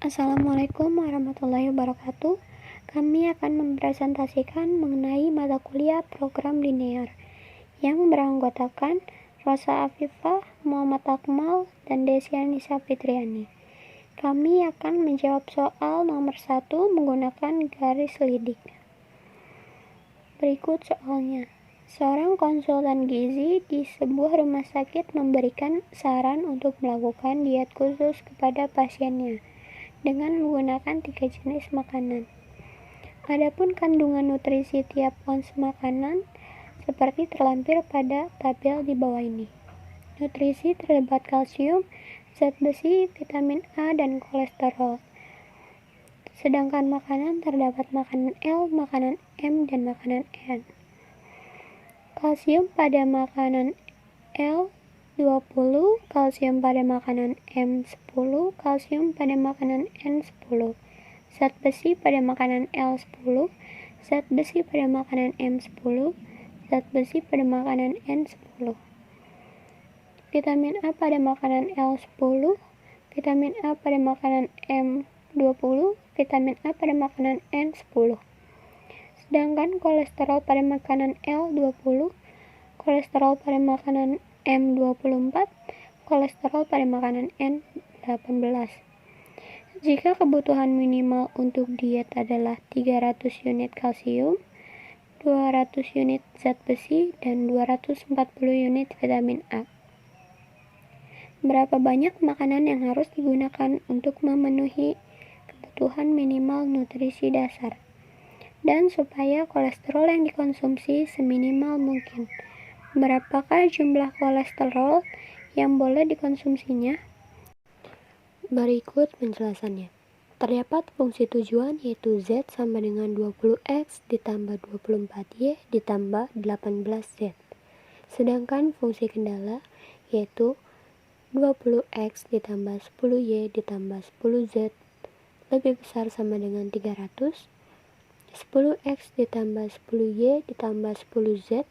Assalamualaikum warahmatullahi wabarakatuh. Kami akan mempresentasikan mengenai mata kuliah program linear yang beranggotakan Rosa Afifah, Muhammad Akmal, dan Desianisa Fitriani. Kami akan menjawab soal nomor 1 menggunakan garis lidik. Berikut soalnya. Seorang konsultan gizi di sebuah rumah sakit memberikan saran untuk melakukan diet khusus kepada pasiennya dengan menggunakan 3 jenis makanan. Adapun kandungan nutrisi tiap ons makanan seperti terlampir pada tabel di bawah ini. Nutrisi terdapat kalsium, zat besi, vitamin A, dan kolesterol. Sedangkan makanan terdapat makanan L, makanan M, dan makanan N. Kalsium pada makanan L 20, kalsium pada makanan M 10, kalsium pada makanan N 10, zat besi pada makanan L 10, zat besi pada makanan M 10, zat besi pada makanan N 10. Vitamin A pada makanan L 10, vitamin A pada makanan M 20, vitamin A pada makanan N 10. Sedangkan kolesterol pada makanan L 20, kolesterol pada makanan M24, kolesterol pada makanan N18. Jika kebutuhan minimal untuk diet adalah 300 unit kalsium, 200 unit zat besi, dan 240 unit vitamin A. Berapa banyak makanan yang harus digunakan untuk memenuhi kebutuhan minimal nutrisi dasar? Dan supaya kolesterol yang dikonsumsi seminimal mungkin. Berapakah jumlah kolesterol yang boleh dikonsumsinya? Berikut penjelasannya. Terdapat fungsi tujuan yaitu Z sama dengan 20X ditambah 24Y ditambah 18Z. Sedangkan fungsi kendala yaitu 20X ditambah 10Y ditambah 10Z lebih besar sama dengan 300, 10X ditambah 10Y ditambah 10Z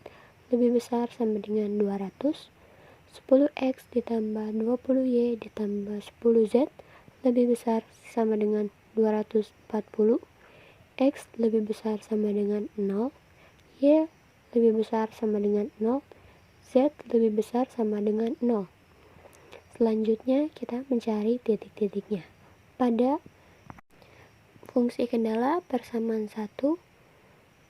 lebih besar sama dengan 200, 10X ditambah 20Y ditambah 10Z lebih besar sama dengan 240, X lebih besar sama dengan 0, Y lebih besar sama dengan 0, Z lebih besar sama dengan 0. Selanjutnya kita mencari titik-titiknya. Pada fungsi kendala persamaan 1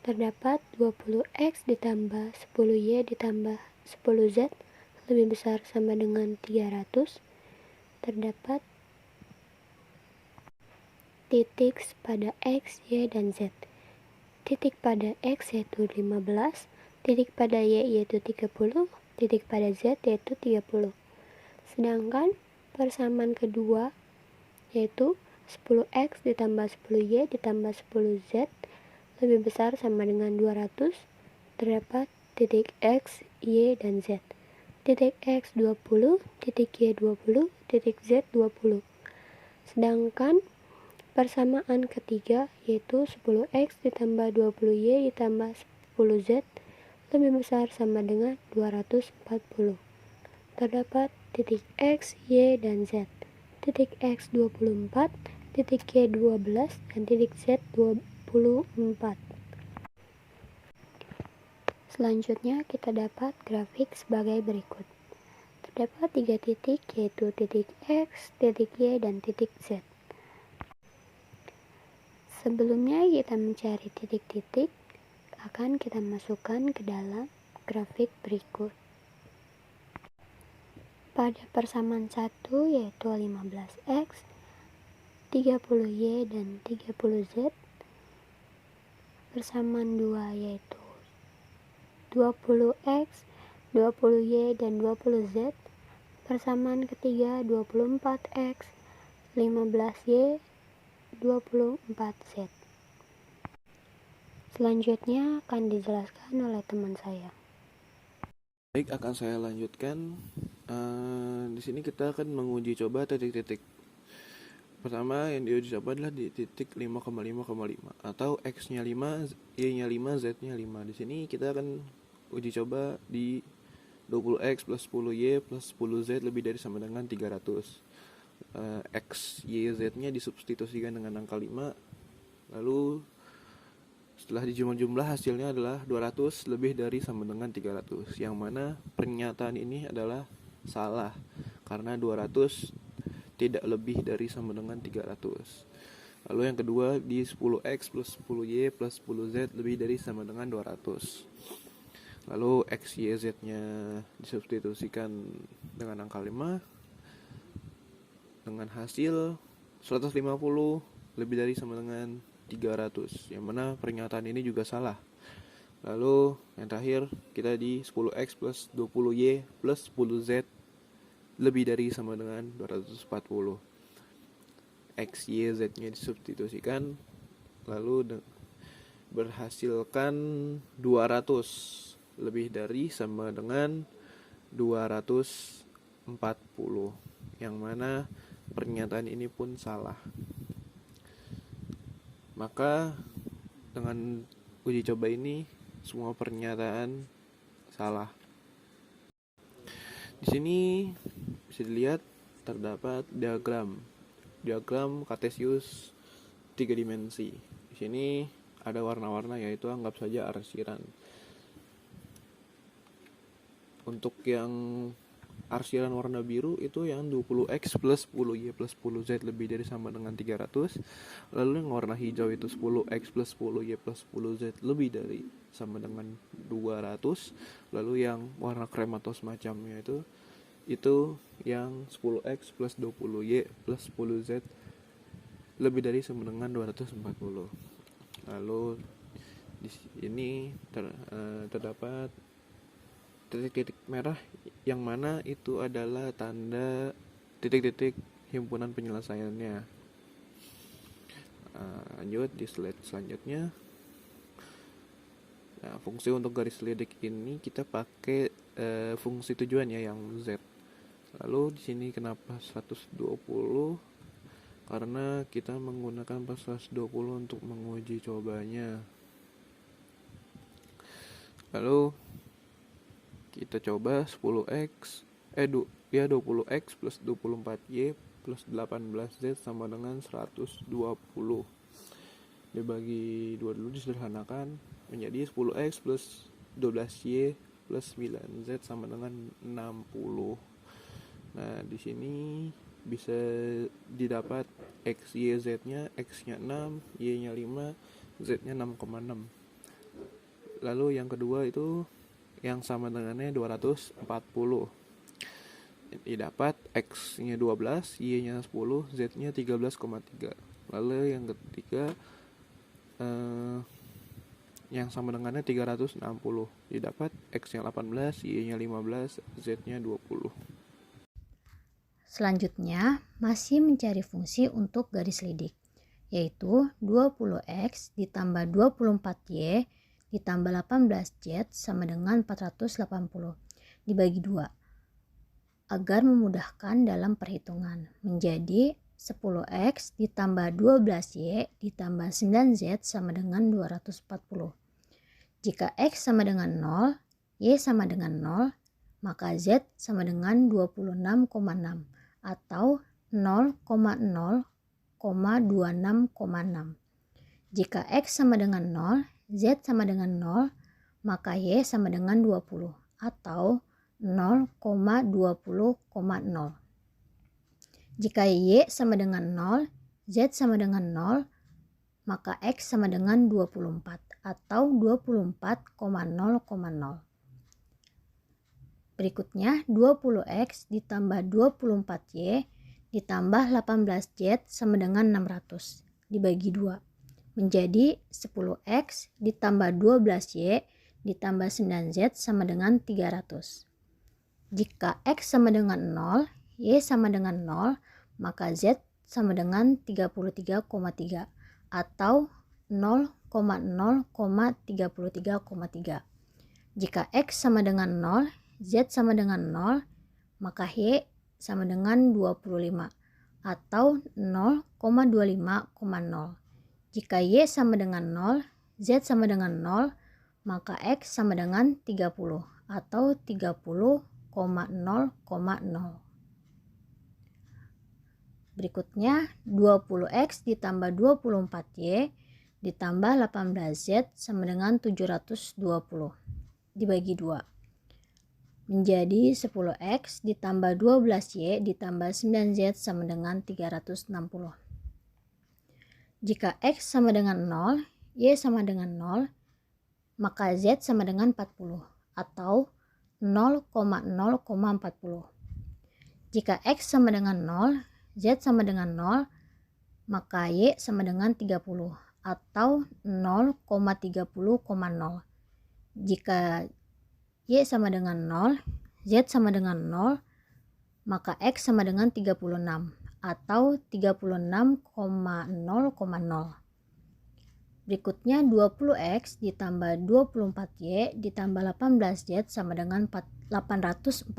terdapat 20X ditambah 10Y ditambah 10Z lebih besar sama dengan 300. Terdapat titik pada X, Y, dan Z. Titik pada X yaitu 15, titik pada Y yaitu 30, titik pada Z yaitu 30. Sedangkan persamaan kedua yaitu 10X ditambah 10Y ditambah 10Z lebih besar sama dengan 200, terdapat titik X, Y, dan Z. Titik X 20, titik Y 20, titik Z 20. Sedangkan persamaan ketiga yaitu 10X ditambah 20Y ditambah 10Z lebih besar sama dengan 240. Terdapat titik X, Y, dan Z. Titik X 24, titik Y 12, dan titik Z 24. Selanjutnya kita dapat grafik sebagai berikut. Terdapat 3 titik yaitu titik X, titik Y, dan titik Z. Sebelumnya kita mencari titik-titik, akan kita masukkan ke dalam grafik berikut. Pada persamaan 1 yaitu 15X, 30Y, dan 30Z. Persamaan 2 yaitu 20X, 20Y, dan 20Z. Persamaan ketiga 24X, 15Y, 24Z. Selanjutnya akan dijelaskan oleh teman saya. Baik, akan saya lanjutkan. Di sini kita akan menguji coba titik-titik. Pertama yang diuji coba adalah di titik 5,5,5 atau X-nya 5, Y-nya 5, Z-nya 5. Di sini kita akan uji coba di 20X plus 10Y plus 10Z lebih dari sama dengan 300. X, Y, Z-nya disubstitusikan dengan angka 5. Lalu setelah dijumlah-jumlah hasilnya adalah 200 lebih dari sama dengan 300, yang mana pernyataan ini adalah salah karena 200 tidak lebih dari sama dengan 300. Lalu yang kedua, di 10x plus 10y plus 10z lebih dari sama dengan 200. Lalu x, y, z-nya disubstitusikan dengan angka 5 dengan hasil 150 lebih dari sama dengan 300, yang mana pernyataan ini juga salah. Lalu yang terakhir kita di 10x plus 20y plus 10z lebih dari sama dengan 240. X, Y, Z-nya disubstitusikan lalu berhasilkan 200 lebih dari sama dengan 240, yang mana pernyataan ini pun salah. Maka dengan uji coba ini semua pernyataan salah. Di sini bisa dilihat terdapat diagram Cartesius 3 dimensi. Di sini ada warna-warna, yaitu anggap saja arsiran. Untuk yang arsiran warna biru itu yang 20x plus 10y plus 10z lebih dari sama dengan 300. Lalu yang warna hijau itu 10x plus 10y plus 10z lebih dari sama dengan 200. Lalu yang warna krem atau semacamnya itu yang 10x plus 20y plus 10z lebih dari sama dengan 240. Lalu di sini terdapat titik-titik merah, yang mana itu adalah tanda titik-titik himpunan penyelesaiannya. Lanjut di slide selanjutnya. Nah, fungsi untuk garis lidik ini kita pakai fungsi tujuannya yang Z. Lalu di sini kenapa 120? Karena kita menggunakan pas 120 untuk menguji cobanya. Lalu kita coba 20x plus 24y plus 18z sama dengan 120. Dibagi 2 dulu, disederhanakan menjadi 10x plus 12y plus 9z sama dengan 60. Nah, di sini bisa didapat x, y, z-nya, x-nya 6, y-nya 5, z-nya 6,6. Lalu yang kedua itu yang sama dengannya 240. Didapat x-nya 12, y-nya 10, z-nya 13,3. Lalu yang ketiga yang sama dengannya 360. Didapat x-nya 18, y-nya 15, z-nya 20. Selanjutnya, masih mencari fungsi untuk garis lidik, yaitu 20x ditambah 24y ditambah 18z sama dengan 480 dibagi 2 agar memudahkan dalam perhitungan, menjadi 10x ditambah 12y ditambah 9z sama dengan 240. Jika x sama dengan 0, y sama dengan 0, maka z sama dengan 26,6 atau 0,0,26,6. Jika x sama dengan 0, z sama dengan 0, maka y sama dengan 20 atau 0,20,0. Jika y sama dengan 0, z sama dengan 0, maka x sama dengan 24 atau 24,0,0. Berikutnya 20x ditambah 24y ditambah 18z sama dengan 600 dibagi 2 menjadi 10x ditambah 12y ditambah 9z sama dengan 300. Jika x sama dengan 0, y sama dengan 0, maka z sama dengan 33,3 atau 0,0,33,3. Jika x sama dengan 0, z sama dengan 0, maka y sama dengan 25 atau 0,25,0. Jika y sama dengan 0, z sama dengan 0, maka x sama dengan 30 atau 30,0,0. Berikutnya 20X ditambah 24Y ditambah 18Z sama dengan 720 dibagi 2. Menjadi 10X ditambah 12Y ditambah 9Z sama dengan 360. Jika X sama dengan 0, Y sama dengan 0, maka Z sama dengan 40 atau 0,0,40. Jika X sama dengan 0, Z sama dengan 0, maka Y sama dengan 30 atau 0,30,0. Jika Y sama dengan 0, Z sama dengan 0, maka X sama dengan 36 atau 36,0,0. Berikutnya 20X ditambah 24Y ditambah 18Z sama dengan 840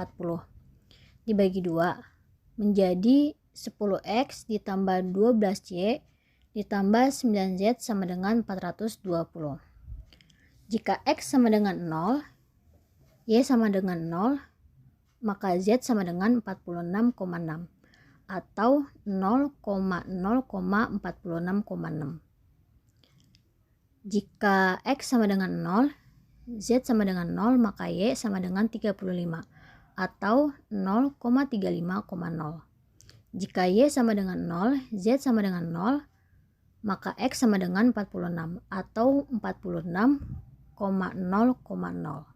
dibagi 2 menjadi 10X ditambah 12Y ditambah 9Z sama dengan 420. Jika X sama dengan 0, Y sama dengan 0, maka Z sama dengan 46,6 atau 0,0,46,6. Jika X sama dengan 0, Z sama dengan 0, maka Y sama dengan 35 atau 0,35,0. Jika Y sama dengan 0, Z sama dengan 0, maka X sama dengan 46 atau 46,0,0.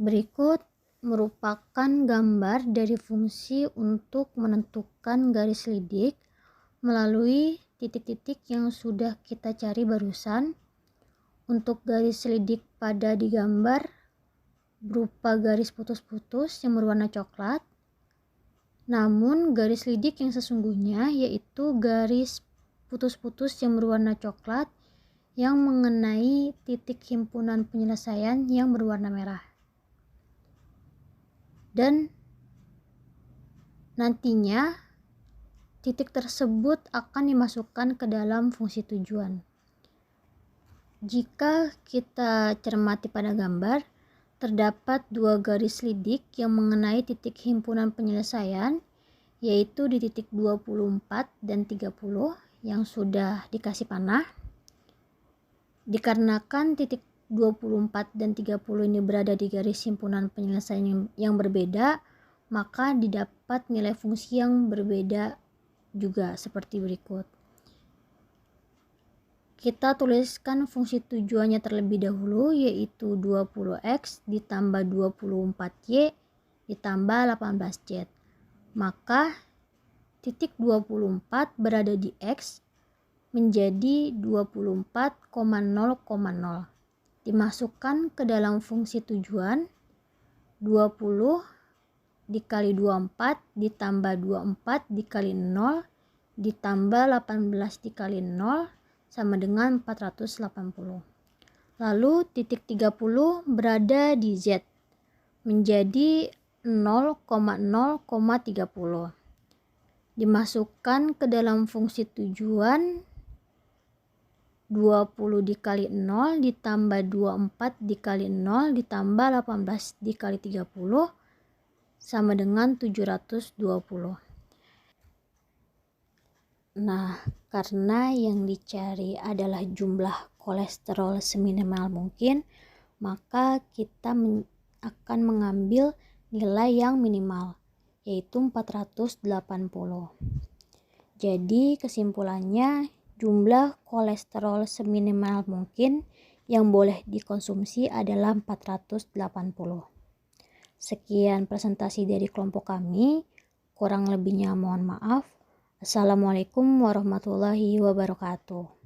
Berikut merupakan gambar dari fungsi untuk menentukan garis lidik melalui titik-titik yang sudah kita cari barusan. Untuk garis lidik pada digambar berupa garis putus-putus yang berwarna coklat. Namun garis lidik yang sesungguhnya yaitu garis putus-putus yang berwarna coklat yang mengenai titik himpunan penyelesaian yang berwarna merah. Dan nantinya titik tersebut akan dimasukkan ke dalam fungsi tujuan. Jika kita cermati pada gambar, terdapat dua garis lidik yang mengenai titik himpunan penyelesaian, yaitu di titik 24 dan 30 yang sudah dikasih panah. Dikarenakan titik 24 dan 30 ini berada di garis himpunan penyelesaian yang berbeda, maka didapat nilai fungsi yang berbeda juga seperti berikut. Kita tuliskan fungsi tujuannya terlebih dahulu, yaitu 20X ditambah 24Y ditambah 18Z. Maka titik 24 berada di X menjadi 24,0,0. Dimasukkan ke dalam fungsi tujuan 20 dikali 24 ditambah 24 dikali 0 ditambah 18 dikali 0 sama dengan 480. Lalu titik 30 berada di Z menjadi 0,0,30. Dimasukkan ke dalam fungsi tujuan 20 dikali 0 ditambah 24 dikali 0 ditambah 18 dikali 30 sama dengan 720. Nah, karena yang dicari adalah jumlah kolesterol seminimal mungkin, maka kita akan mengambil nilai yang minimal, yaitu 480. Jadi kesimpulannya, jumlah kolesterol seminimal mungkin yang boleh dikonsumsi adalah 480. Sekian presentasi dari kelompok kami, kurang lebihnya mohon maaf. Assalamualaikum warahmatullahi wabarakatuh.